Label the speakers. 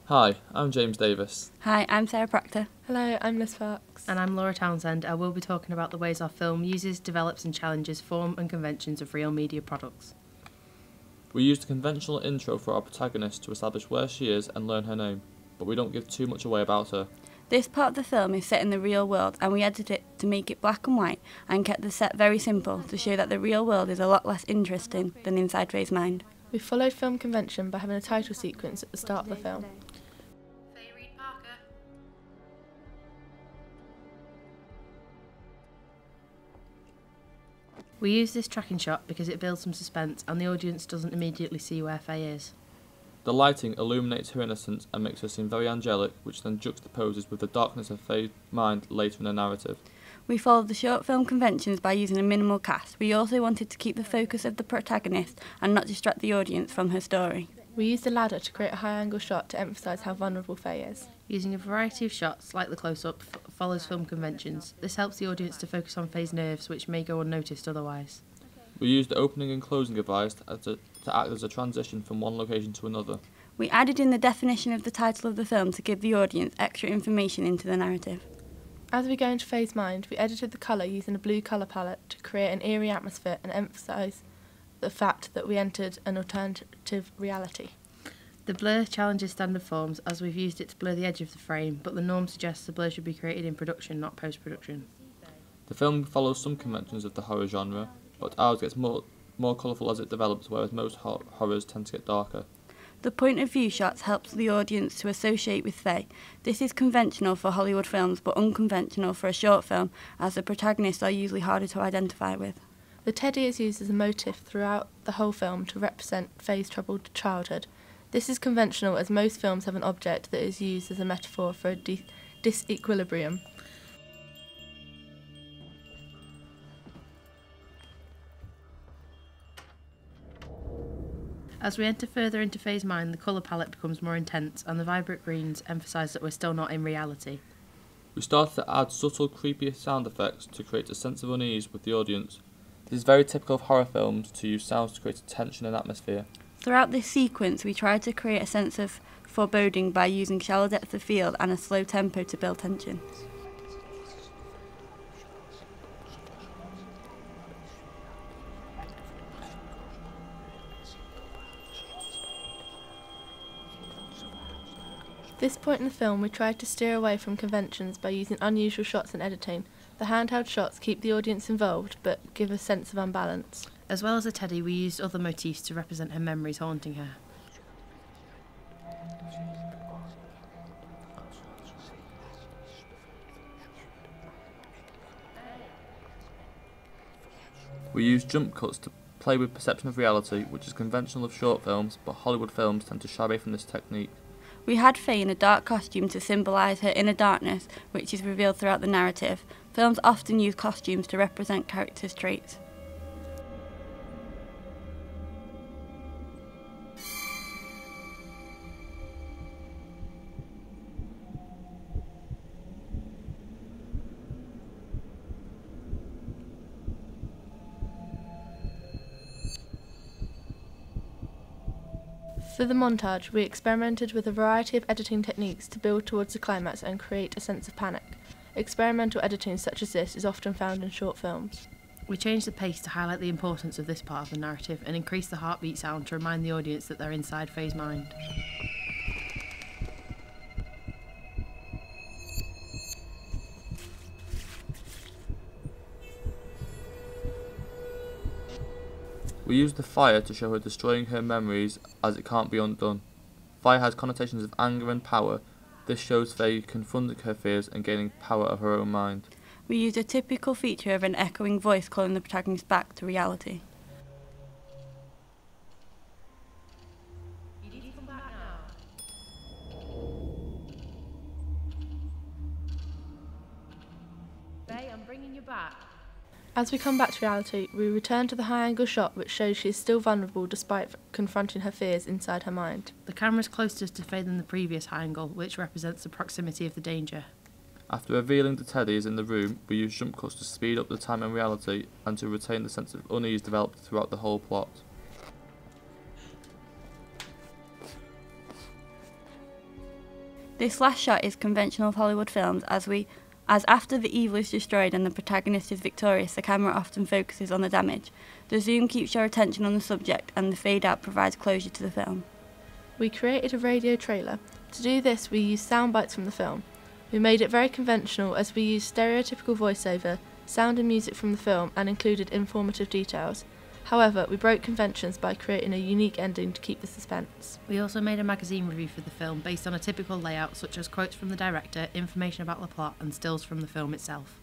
Speaker 1: Hi, I'm James Davis.
Speaker 2: Hi, I'm Sarah Proctor.
Speaker 3: Hello, I'm Liz Fox.
Speaker 4: And I'm Laura Townsend, and we'll be talking about the ways our film uses, develops and challenges form and conventions of real media products.
Speaker 1: We used a conventional intro for our protagonist to establish where she is and learn her name, but we don't give too much away about her.
Speaker 2: This part of the film is set in the real world, and we edited it to make it black and white and kept the set very simple to show that the real world is a lot less interesting than inside Faye's mind.
Speaker 3: We followed film convention by having a title sequence at the start of the film.
Speaker 4: We use this tracking shot because it builds some suspense and the audience doesn't immediately see where Faye is.
Speaker 1: The lighting illuminates her innocence and makes her seem very angelic, which then juxtaposes with the darkness of Faye's mind later in the narrative.
Speaker 2: We followed the short film conventions by using a minimal cast. We also wanted to keep the focus of the protagonist and not distract the audience from her story.
Speaker 3: We used a ladder to create a high-angle shot to emphasise how vulnerable Faye is.
Speaker 4: Using a variety of shots, like the close-up, follows film conventions. This helps the audience to focus on Faye's nerves, which may go unnoticed otherwise.
Speaker 1: We used the opening and closing device to act as a transition from one location to another.
Speaker 2: We added in the definition of the title of the film to give the audience extra information into the narrative.
Speaker 3: As we go into Faye's mind, we edited the colour using a blue colour palette to create an eerie atmosphere and emphasise the fact that we entered an alternative reality.
Speaker 4: The blur challenges standard forms as we've used it to blur the edge of the frame, but the norm suggests the blur should be created in production, not post-production.
Speaker 1: The film follows some conventions of the horror genre, but ours gets more colourful as it develops, whereas most horrors tend to get darker.
Speaker 2: The point of view shots helps the audience to associate with Faye. This is conventional for Hollywood films, but unconventional for a short film, as the protagonists are usually harder to identify with.
Speaker 3: The teddy is used as a motif throughout the whole film to represent Faye's troubled childhood. This is conventional as most films have an object that is used as a metaphor for a disequilibrium.
Speaker 4: As we enter further into Faye's mind, the colour palette becomes more intense and the vibrant greens emphasise that we're still not in reality.
Speaker 1: We started to add subtle, creepy sound effects to create a sense of unease with the audience. It is very typical of horror films to use sounds to create a tension and atmosphere.
Speaker 2: Throughout this sequence, we tried to create a sense of foreboding by using shallow depth of field and a slow tempo to build tension.
Speaker 3: At this point in the film, we tried to steer away from conventions by using unusual shots and editing. The handheld shots keep the audience involved, but give a sense of unbalance.
Speaker 4: As well as the teddy, we used other motifs to represent her memories haunting her.
Speaker 1: We used jump cuts to play with perception of reality, which is conventional of short films, but Hollywood films tend to shy away from this technique.
Speaker 2: We had Faye in a dark costume to symbolise her inner darkness, which is revealed throughout the narrative. Films often use costumes to represent characters' traits.
Speaker 3: For the montage, we experimented with a variety of editing techniques to build towards the climax and create a sense of panic. Experimental editing such as this is often found in short films.
Speaker 4: We changed the pace to highlight the importance of this part of the narrative and increased the heartbeat sound to remind the audience that they're inside Faye's mind.
Speaker 1: We used the fire to show her destroying her memories as it can't be undone. Fire has connotations of anger and power. This shows Faye confronting her fears and gaining power of her own mind.
Speaker 2: We used a typical feature of an echoing voice calling the protagonist back to reality.
Speaker 4: You need to come back now. Faye, I'm bringing you back.
Speaker 3: As we come back to reality, we return to the high-angle shot which shows she is still vulnerable despite confronting her fears inside her mind.
Speaker 4: The camera is closer to Faye than the previous high angle, which represents the proximity of the danger.
Speaker 1: After revealing the teddy is in the room, we use jump cuts to speed up the time in reality and to retain the sense of unease developed throughout the whole plot.
Speaker 2: This last shot is conventional of Hollywood films as after the evil is destroyed and the protagonist is victorious, the camera often focuses on the damage. The zoom keeps your attention on the subject and the fade out provides closure to the film.
Speaker 3: We created a radio trailer. To do this, we used sound bites from the film. We made it very conventional as we used stereotypical voiceover, sound and music from the film, and included informative details. However, we broke conventions by creating a unique ending to keep the suspense.
Speaker 4: We also made a magazine review for the film based on a typical layout such as quotes from the director, information about the plot and stills from the film itself.